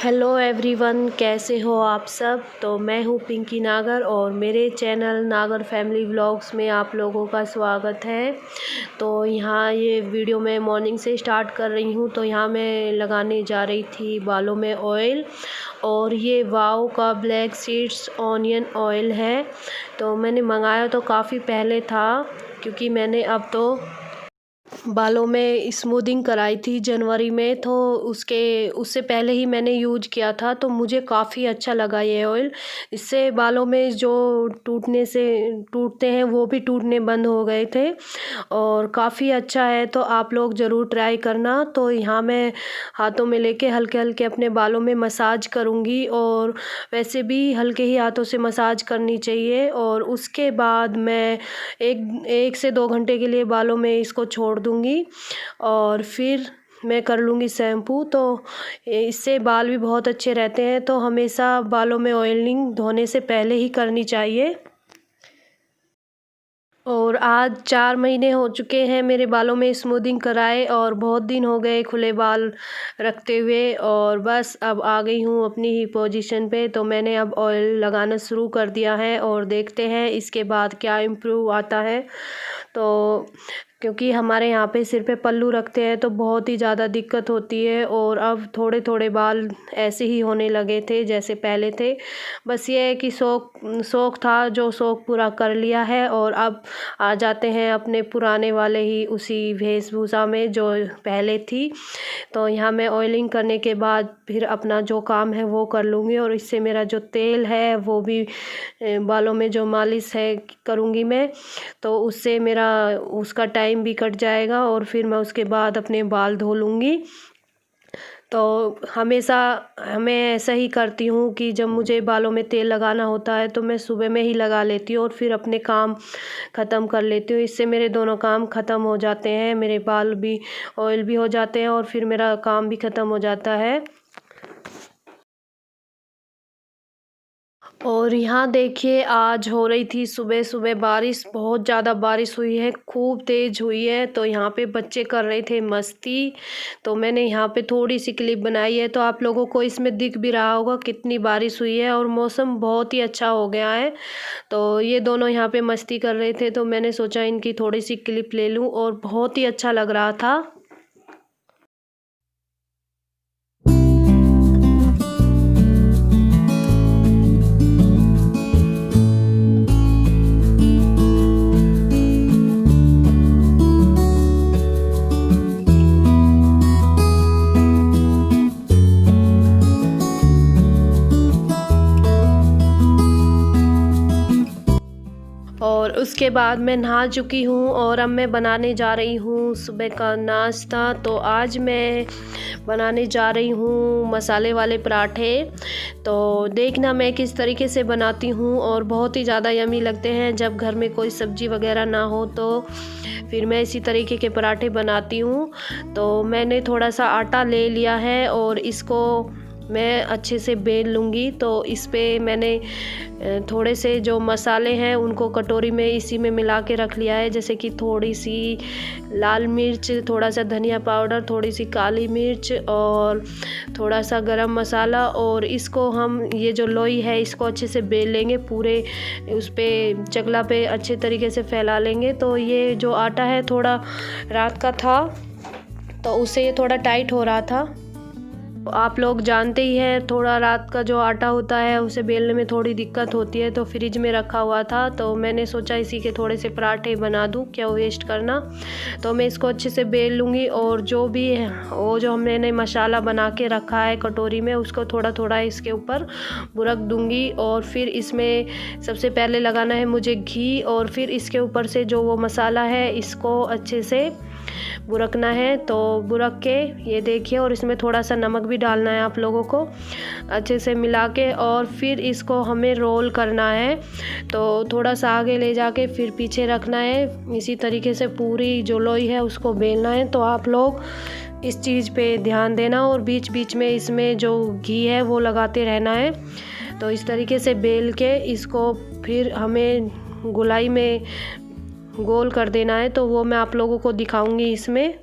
Hello everyone, कैसे हो आप सब। तो मैं हूँ पिंकी नागर और मेरे चैनल नागर फैमिली व्लॉग्स में आप लोगों का स्वागत है। तो यहाँ ये वीडियो मैं मॉर्निंग से स्टार्ट कर रही हूँ। तो यहाँ मैं लगाने जा रही थी बालों में ऑयल, और ये वाव का ब्लैक सीड्स ऑनियन ऑयल है। तो मैंने मंगाया तो काफ़ी पहले था, क्योंकि मैंने अब तो बालों में स्मूदिंग कराई थी जनवरी में, तो उससे पहले ही मैंने यूज किया था। तो मुझे काफ़ी अच्छा लगा ये ऑयल। इससे बालों में जो टूटते हैं वो भी टूटने बंद हो गए थे, और काफ़ी अच्छा है। तो आप लोग ज़रूर ट्राई करना। तो यहाँ मैं हाथों में लेके हल्के हल्के अपने बालों में मसाज करूँगी, और वैसे भी हल्के ही हाथों से मसाज करनी चाहिए। और उसके बाद मैं एक से 2 घंटे के लिए बालों में इसको छोड़ दूँगी, और फिर मैं कर लूँगी शैम्पू। तो इससे बाल भी बहुत अच्छे रहते हैं। तो हमेशा बालों में ऑयलिंग धोने से पहले ही करनी चाहिए। और आज 4 महीने हो चुके हैं मेरे बालों में स्मूदिंग कराए, और बहुत दिन हो गए खुले बाल रखते हुए, और बस अब आ गई हूँ अपनी ही पोजीशन पे। तो मैंने अब ऑयल लगाना शुरू कर दिया है, और देखते हैं इसके बाद क्या इम्प्रूव आता है। तो क्योंकि हमारे यहाँ पे सिर पे पल्लू रखते हैं तो बहुत ही ज़्यादा दिक्कत होती है, और अब थोड़े थोड़े बाल ऐसे ही होने लगे थे जैसे पहले थे। बस ये है कि शौक़ था, जो शौक़ पूरा कर लिया है, और अब आ जाते हैं अपने पुराने वाले ही उसी वेशभूषा में जो पहले थी। तो यहाँ मैं ऑयलिंग करने के बाद फिर अपना जो काम है वो कर लूँगी, और इससे मेरा जो तेल है वो भी बालों में जो मालिश है करूँगी मैं, तो उससे मेरा उसका टाइम भी कट जाएगा, और फिर मैं उसके बाद अपने बाल धो लूँगी। तो हमेशा मैं ऐसा ही करती हूँ कि जब मुझे बालों में तेल लगाना होता है तो मैं सुबह में ही लगा लेती हूँ, और फिर अपने काम ख़त्म कर लेती हूँ। इससे मेरे दोनों काम ख़त्म हो जाते हैं, मेरे बाल भी ऑयल भी हो जाते हैं, और फिर मेरा काम भी ख़त्म हो जाता है। और यहाँ देखिए, आज हो रही थी सुबह सुबह बारिश, बहुत ज़्यादा बारिश हुई है, खूब तेज़ हुई है। तो यहाँ पे बच्चे कर रहे थे मस्ती, तो मैंने यहाँ पे थोड़ी सी क्लिप बनाई है। तो आप लोगों को इसमें दिख भी रहा होगा कितनी बारिश हुई है, और मौसम बहुत ही अच्छा हो गया है। तो ये दोनों यहाँ पे मस्ती कर रहे थे, तो मैंने सोचा इनकी थोड़ी सी क्लिप ले लूँ, और बहुत ही अच्छा लग रहा था। और उसके बाद मैं नहा चुकी हूँ, और अब मैं बनाने जा रही हूँ सुबह का नाश्ता। तो आज मैं बनाने जा रही हूँ मसाले वाले पराठे। तो देखना मैं किस तरीके से बनाती हूँ, और बहुत ही ज़्यादा यम्मी लगते हैं जब घर में कोई सब्ज़ी वगैरह ना हो। तो फिर मैं इसी तरीके के पराठे बनाती हूँ। तो मैंने थोड़ा सा आटा ले लिया है, और इसको मैं अच्छे से बेल लूँगी। तो इस पे मैंने थोड़े से जो मसाले हैं उनको कटोरी में इसी में मिला के रख लिया है, जैसे कि थोड़ी सी लाल मिर्च, थोड़ा सा धनिया पाउडर, थोड़ी सी काली मिर्च, और थोड़ा सा गरम मसाला। और इसको हम ये जो लोई है इसको अच्छे से बेल लेंगे, पूरे उस पे चकला पे अच्छे तरीके से फैला लेंगे। तो ये जो आटा है थोड़ा रात का था, तो उससे ये थोड़ा टाइट हो रहा था। आप लोग जानते ही हैं, थोड़ा रात का जो आटा होता है उसे बेलने में थोड़ी दिक्कत होती है। तो फ्रिज में रखा हुआ था, तो मैंने सोचा इसी के थोड़े से पराठे बना दूं, क्या वेस्ट करना। तो मैं इसको अच्छे से बेल लूँगी, और जो भी है वो जो हमने मसाला बना के रखा है कटोरी में, उसको थोड़ा थोड़ा इसके ऊपर बुरक दूँगी। और फिर इसमें सबसे पहले लगाना है मुझे घी, और फिर इसके ऊपर से जो वो मसाला है इसको अच्छे से बुरकना है। तो बुरक के ये देखिए, और इसमें थोड़ा सा नमक भी डालना है आप लोगों को, अच्छे से मिला के। और फिर इसको हमें रोल करना है, तो थोड़ा सा आगे ले जाके फिर पीछे रखना है। इसी तरीके से पूरी जो लोई है उसको बेलना है। तो आप लोग इस चीज़ पे ध्यान देना, और बीच बीच में इसमें जो घी है वो लगाते रहना है। तो इस तरीके से बेल के इसको फिर हमें गोलाई में गोल कर देना है। तो वो मैं आप लोगों को दिखाऊंगी इसमें।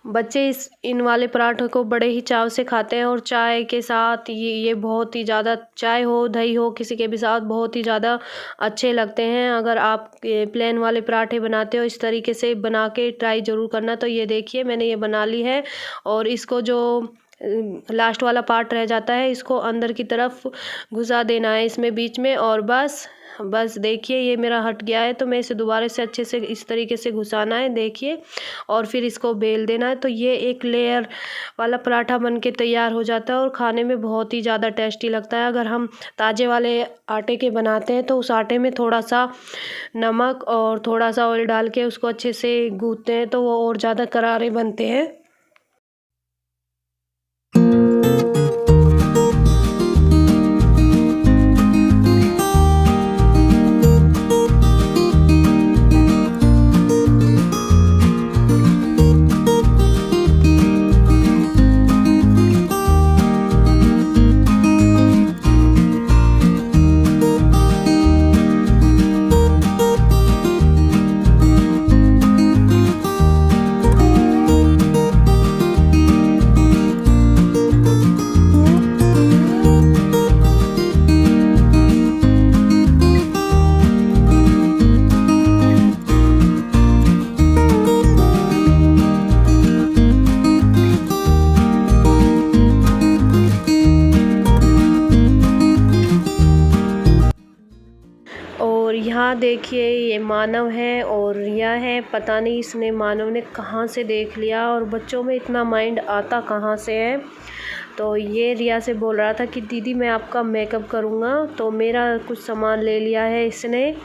बच्चे इन वाले पराठों को बड़े ही चाव से खाते हैं और चाय के साथ ये बहुत ही ज़्यादा, चाय हो दही हो किसी के भी साथ बहुत ही ज़्यादा अच्छे लगते हैं। अगर आप प्लेन वाले पराठे बनाते हो इस तरीके से बना के ट्राई ज़रूर करना। तो ये देखिए मैंने ये बना ली है और इसको जो लास्ट वाला पार्ट रह जाता है इसको अंदर की तरफ घुसा देना है इसमें बीच में, और बस देखिए ये मेरा हट गया है। तो मैं इसे दोबारा से अच्छे से इस तरीके से घुसाना है देखिए, और फिर इसको बेल देना है। तो ये एक लेयर वाला पराठा बन के तैयार हो जाता है और खाने में बहुत ही ज़्यादा टेस्टी लगता है। अगर हम ताज़े वाले आटे के बनाते हैं तो उस आटे में थोड़ा सा नमक और थोड़ा सा ऑयल डाल के उसको अच्छे से गूँथते हैं तो वो और ज़्यादा करारे बनते हैं। और यहाँ देखिए ये मानव है और रिया है, पता नहीं इसने मानव ने कहाँ से देख लिया और बच्चों में इतना माइंड आता कहाँ से है। तो ये रिया से बोल रहा था कि दीदी मैं आपका मेकअप करूँगा, तो मेरा कुछ सामान ले लिया है इसने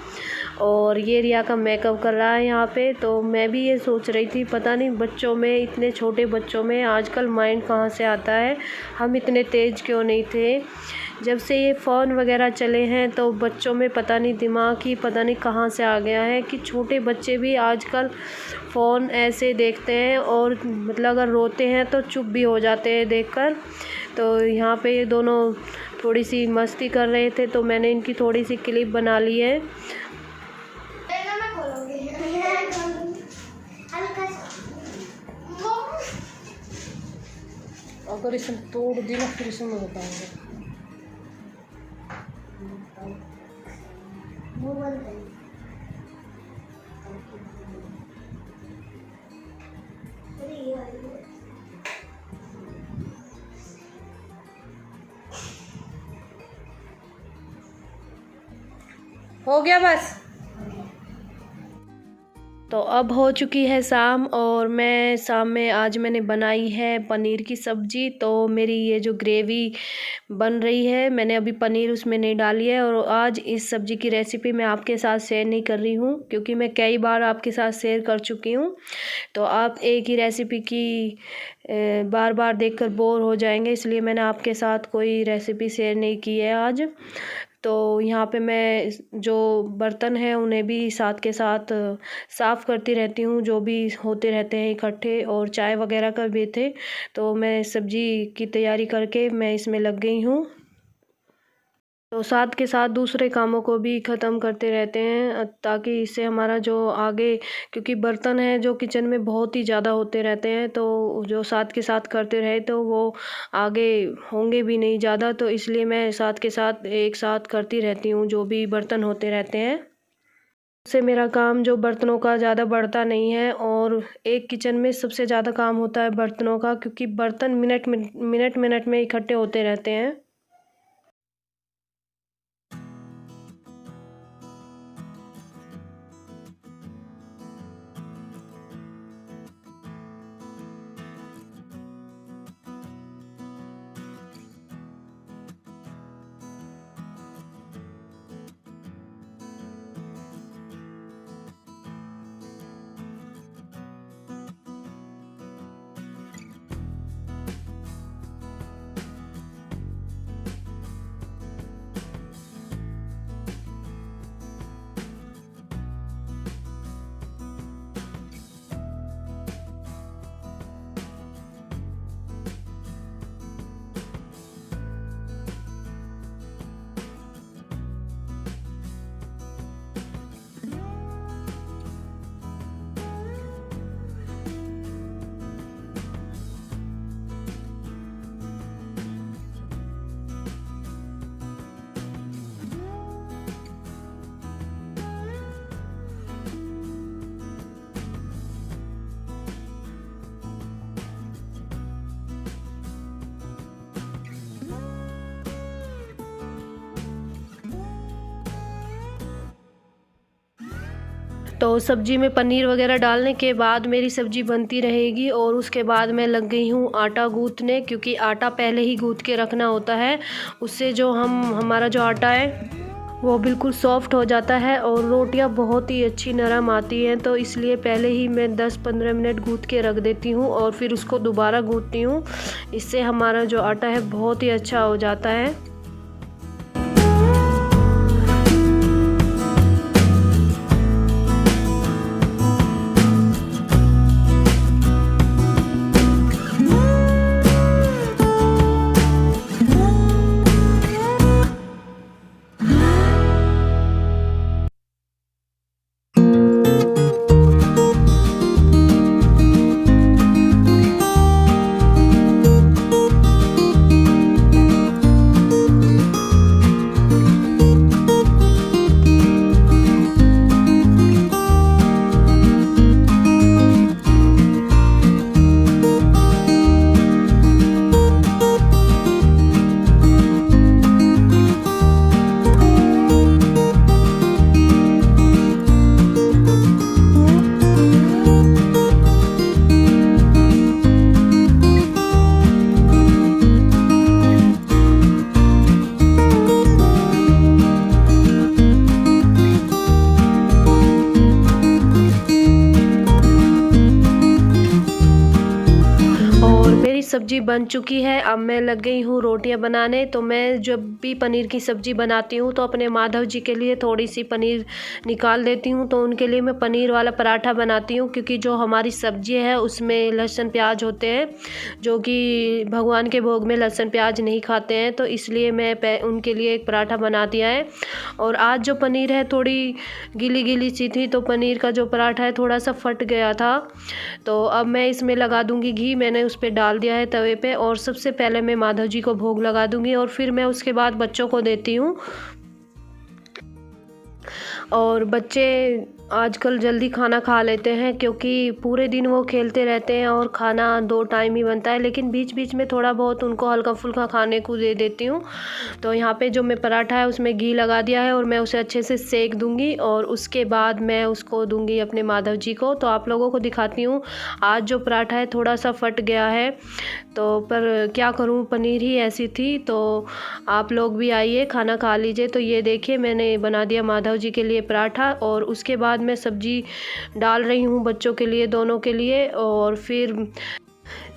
और ये रिया का मेकअप कर रहा है यहाँ पे। तो मैं भी ये सोच रही थी पता नहीं बच्चों में, इतने छोटे बच्चों में आजकल माइंड कहाँ से आता है, हम इतने तेज़ क्यों नहीं थे। जब से ये फ़ोन वगैरह चले हैं तो बच्चों में पता नहीं दिमाग ही पता नहीं कहाँ से आ गया है कि छोटे बच्चे भी आजकल फ़ोन ऐसे देखते हैं और मतलब अगर रोते हैं तो चुप भी हो जाते हैं देखकर। तो यहाँ पे ये दोनों थोड़ी सी मस्ती कर रहे थे तो मैंने इनकी थोड़ी सी क्लिप बना ली है। अगर इसमें तोड़ दी ना फिर इसमें बताएंगे। हो गया बस। तो अब हो चुकी है शाम और मैं शाम में आज मैंने बनाई है पनीर की सब्ज़ी। तो मेरी ये जो ग्रेवी बन रही है मैंने अभी पनीर उसमें नहीं डाली है और आज इस सब्ज़ी की रेसिपी मैं आपके साथ शेयर नहीं कर रही हूँ क्योंकि मैं कई बार आपके साथ शेयर कर चुकी हूँ। तो आप एक ही रेसिपी की बार बार देखकर बोर हो जाएंगे, इसलिए मैंने आपके साथ कोई रेसिपी शेयर नहीं की है आज। तो यहाँ पे मैं जो बर्तन हैं उन्हें भी साथ के साथ साफ़ करती रहती हूँ, जो भी होते रहते हैं इकट्ठे, और चाय वगैरह का भी थे। तो मैं सब्ज़ी की तैयारी करके मैं इसमें लग गई हूँ। तो साथ के साथ दूसरे कामों को भी ख़त्म करते रहते हैं ताकि इससे हमारा जो आगे, क्योंकि बर्तन हैं जो किचन में बहुत ही ज़्यादा होते रहते हैं तो जो साथ के साथ करते रहे तो वो आगे होंगे भी नहीं ज़्यादा। तो इसलिए मैं साथ के साथ एक साथ करती रहती हूँ जो भी बर्तन होते रहते हैं। उससे मेरा काम जो बर्तनों का ज़्यादा बढ़ता नहीं है और एक किचन में सबसे ज़्यादा काम होता है बर्तनों का, क्योंकि बर्तन मिनट में इकट्ठे होते रहते हैं। तो सब्ज़ी में पनीर वगैरह डालने के बाद मेरी सब्ज़ी बनती रहेगी और उसके बाद मैं लग गई हूँ आटा गूँथने, क्योंकि आटा पहले ही गूँथ के रखना होता है। उससे जो हमारा जो आटा है वो बिल्कुल सॉफ्ट हो जाता है और रोटियां बहुत ही अच्छी नरम आती हैं। तो इसलिए पहले ही मैं 10-15 मिनट गूँथ के रख देती हूँ और फिर उसको दोबारा गूँथती हूँ। इससे हमारा जो आटा है बहुत ही अच्छा हो जाता है। सब्ज़ी बन चुकी है। अब मैं लग गई हूँ रोटियां बनाने। तो मैं जब भी पनीर की सब्ज़ी बनाती हूँ तो अपने माधव जी के लिए थोड़ी सी पनीर निकाल देती हूँ। तो उनके लिए मैं पनीर वाला पराठा बनाती हूँ, क्योंकि जो हमारी सब्ज़ी है उसमें लहसुन प्याज होते हैं, जो कि भगवान के भोग में लहसुन प्याज नहीं खाते हैं। तो इसलिए मैं उनके लिए एक पराठा बना दिया है। और आज जो पनीर है थोड़ी गीली गीली सी थी, तो पनीर का जो पराठा है थोड़ा सा फट गया था। तो अब मैं इसमें लगा दूँगी घी। मैंने उस पर डाल दिया है तवे पे, और सबसे पहले मैं माधव जी को भोग लगा दूँगी और फिर मैं उसके बाद बच्चों को देती हूँ। और बच्चे आजकल जल्दी खाना खा लेते हैं, क्योंकि पूरे दिन वो खेलते रहते हैं और खाना 2 टाइम ही बनता है। लेकिन बीच बीच में थोड़ा बहुत उनको हल्का फुल्का खाने को दे देती हूँ। तो यहाँ पे जो मैं पराठा है उसमें घी लगा दिया है और मैं उसे अच्छे से सेक दूँगी, और उसके बाद मैं उसको दूँगी अपने माधव जी को। तो आप लोगों को दिखाती हूँ। आज जो पराठा है थोड़ा सा फट गया है, तो पर क्या करूँ, पनीर ही ऐसी थी। तो आप लोग भी आइए, खाना खा लीजिए। तो ये देखिए, मैंने बना दिया माधव जी के लिए पराठा, और उसके बाद मैं सब्ज़ी डाल रही हूँ बच्चों के लिए, दोनों के लिए। और फिर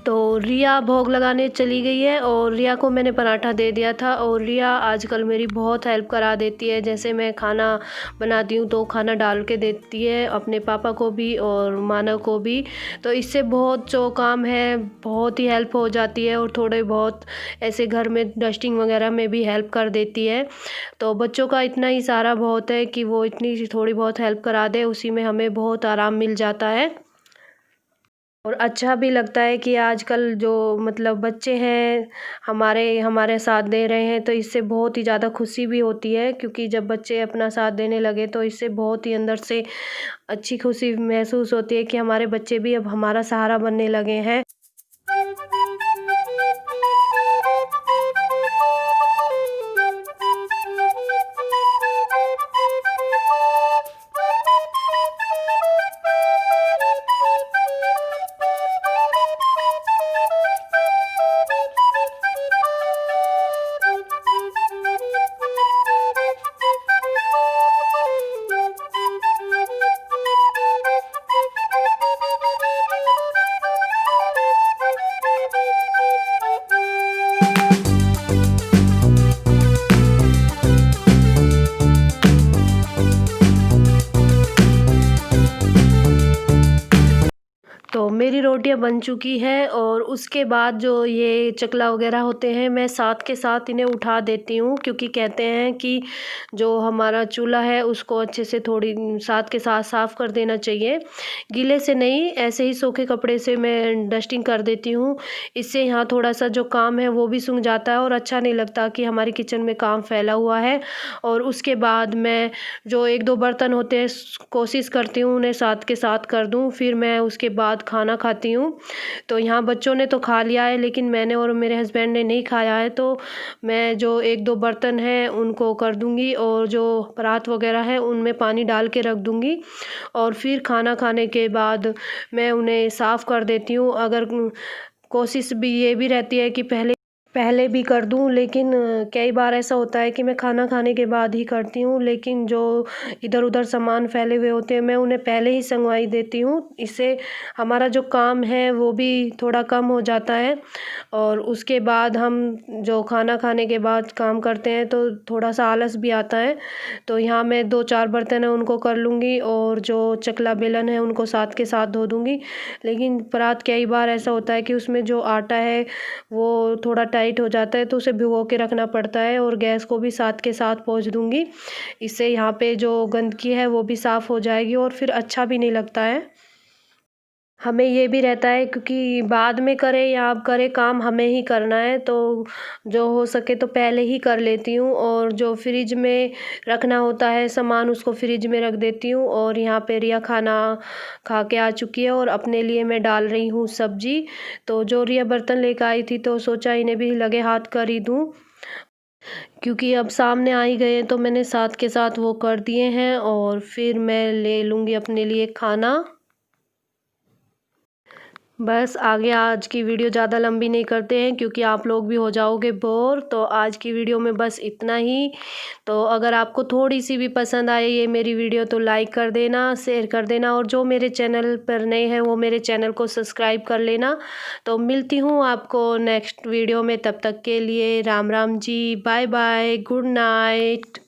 तो रिया भोग लगाने चली गई है, और रिया को मैंने पराठा दे दिया था। और रिया आजकल मेरी बहुत हेल्प करा देती है। जैसे मैं खाना बनाती हूँ तो खाना डाल के देती है अपने पापा को भी और मानव को भी। तो इससे बहुत जो काम है बहुत ही हेल्प हो जाती है, और थोड़े बहुत ऐसे घर में डस्टिंग वगैरह में भी हेल्प कर देती है। तो बच्चों का इतना ही सारा बहुत है कि वो इतनी थोड़ी बहुत हेल्प करा दे, उसी में हमें बहुत आराम मिल जाता है। और अच्छा भी लगता है कि आजकल जो मतलब बच्चे हैं हमारे हमारे साथ दे रहे हैं, तो इससे बहुत ही ज़्यादा खुशी भी होती है। क्योंकि जब बच्चे अपना साथ देने लगे तो इससे बहुत ही अंदर से अच्छी खुशी महसूस होती है कि हमारे बच्चे भी अब हमारा सहारा बनने लगे हैं। तो मेरी रोटियां बन चुकी है, और उसके बाद जो ये चकला वगैरह होते हैं मैं साथ के साथ इन्हें उठा देती हूँ। क्योंकि कहते हैं कि जो हमारा चूल्हा है उसको अच्छे से थोड़ी साथ के साथ साफ़ कर देना चाहिए, गीले से नहीं, ऐसे ही सूखे कपड़े से मैं डस्टिंग कर देती हूँ। इससे यहाँ थोड़ा सा जो काम है वो भी सूख जाता है, और अच्छा नहीं लगता कि हमारी किचन में काम फैला हुआ है। और उसके बाद मैं जो 1-2 बर्तन होते हैं कोशिश करती हूँ उन्हें साथ के साथ कर दूँ। फिर मैं उसके बाद खाना खाना खाती हूँ। तो यहाँ बच्चों ने तो खा लिया है, लेकिन मैंने और मेरे हस्बैंड ने नहीं खाया है, तो मैं जो 1-2 बर्तन हैं उनको कर दूँगी और जो परात वग़ैरह है उनमें पानी डाल के रख दूँगी और फिर खाना खाने के बाद मैं उन्हें साफ़ कर देती हूँ। अगर कोशिश भी ये भी रहती है कि पहले पहले भी कर दूँ, लेकिन कई बार ऐसा होता है कि मैं खाना खाने के बाद ही करती हूँ, लेकिन जो इधर-उधर सामान फैले हुए होते हैं मैं उन्हें पहले ही संगवाई देती हूँ। इससे हमारा जो काम है वो भी थोड़ा कम हो जाता है और उसके बाद हम जो खाना खाने के बाद काम करते हैं तो थोड़ा-सा आलस भी आता है। तो यहाँ मैं 2-4 बर्तन हैं उनको कर लूँगी और जो चकला बेलन है उनको साथ के साथ धो दूँगी। लेकिन परात कई बार ऐसा होता है कि उसमें जो आटा है वो थोड़ा टाइट हो जाता है, तो उसे भिगो के रखना पड़ता है और गैस को भी साथ के साथ पोंछ दूँगी। इससे यहाँ पे जो गंदगी है वो भी साफ़ हो जाएगी और फिर अच्छा भी नहीं लगता है। हमें ये भी रहता है क्योंकि बाद में करें या अब करें, काम हमें ही करना है, तो जो हो सके तो पहले ही कर लेती हूँ और जो फ्रिज में रखना होता है सामान उसको फ्रिज में रख देती हूँ। और यहाँ पे रिया खाना खा के आ चुकी है और अपने लिए मैं डाल रही हूँ सब्ज़ी। तो जो रिया बर्तन लेकर आई थी तो सोचा इन्हें भी लगे हाथ कर ही दूँ, क्योंकि अब सामने आ ही गए हैं तो मैंने साथ के साथ वो कर दिए हैं और फिर मैं ले लूँगी अपने लिए खाना। बस आगे आज की वीडियो ज़्यादा लंबी नहीं करते हैं क्योंकि आप लोग भी हो जाओगे बोर। तो आज की वीडियो में बस इतना ही। तो अगर आपको थोड़ी सी भी पसंद आए ये मेरी वीडियो तो लाइक कर देना, शेयर कर देना और जो मेरे चैनल पर नए हैं वो मेरे चैनल को सब्सक्राइब कर लेना। तो मिलती हूँ आपको नेक्स्ट वीडियो में, तब तक के लिए Ram Ram ji, bye bye, good night.